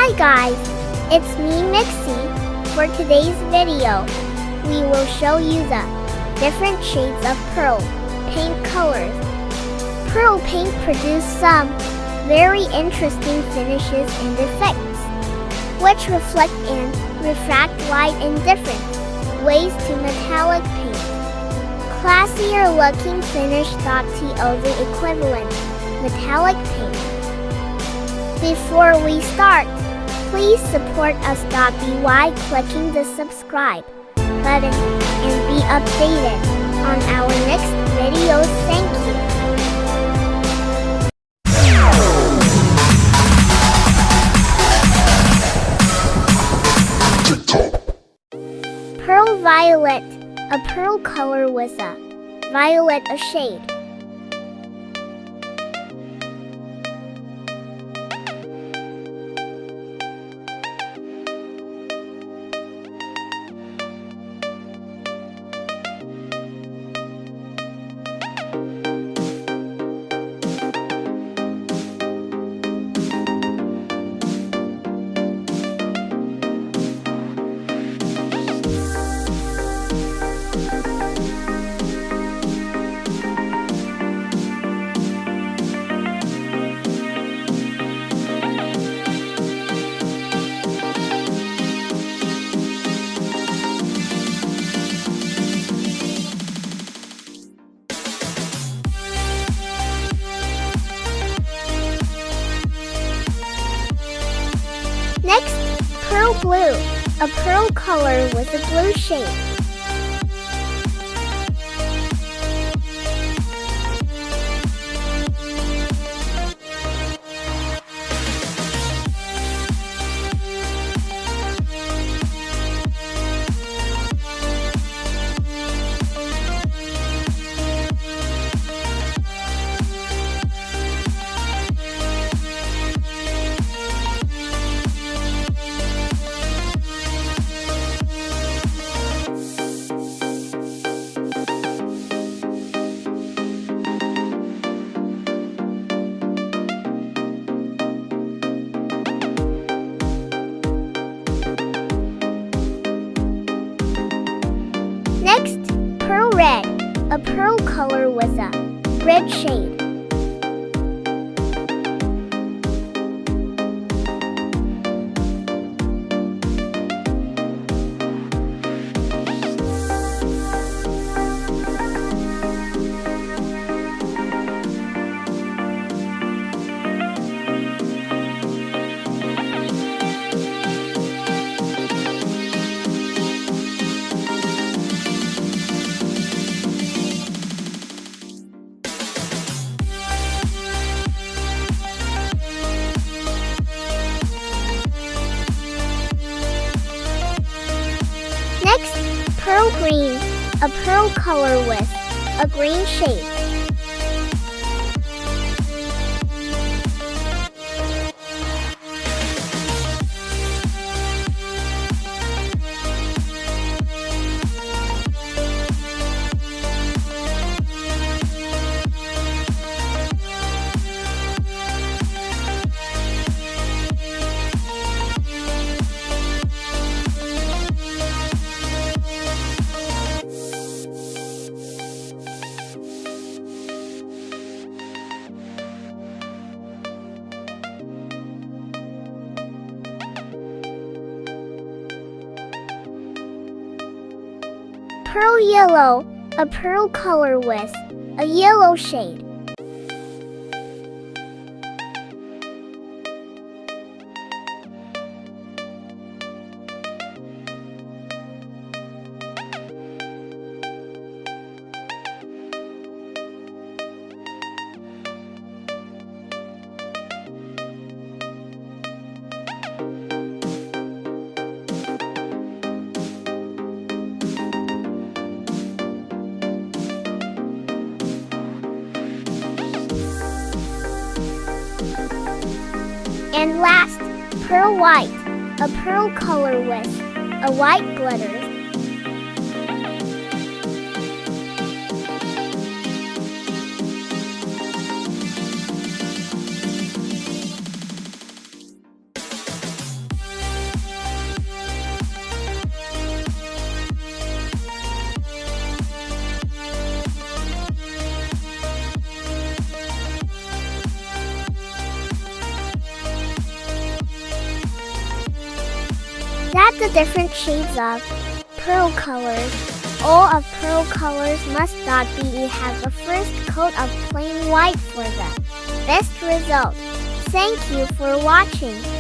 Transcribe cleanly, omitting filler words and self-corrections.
Hi guys, it's me Mixie. For today's video, we will show you the different shades of pearl paint colors. Pearl paint produces some very interesting finishes and effects, which reflect and refract light in different ways to metallic paint. Classier looking finish to the equivalent metallic paint. Before we start, please support us by clicking the subscribe button and be updated on our next videos. Thank you. Pearl violet, a pearl color with a violet shade. Next, pearl blue, a pearl color with a blue shade. Next, pearl red, a pearl color with a red shade. Next, pearl green, a pearl color with a green shade. Pearl yellow, a pearl color with a yellow shade. And last, pearl white, a pearl color with a white glitter. Select the different shades of pearl colors. All of pearl colors must not be have a first coat of plain white for the best result. Thank you for watching.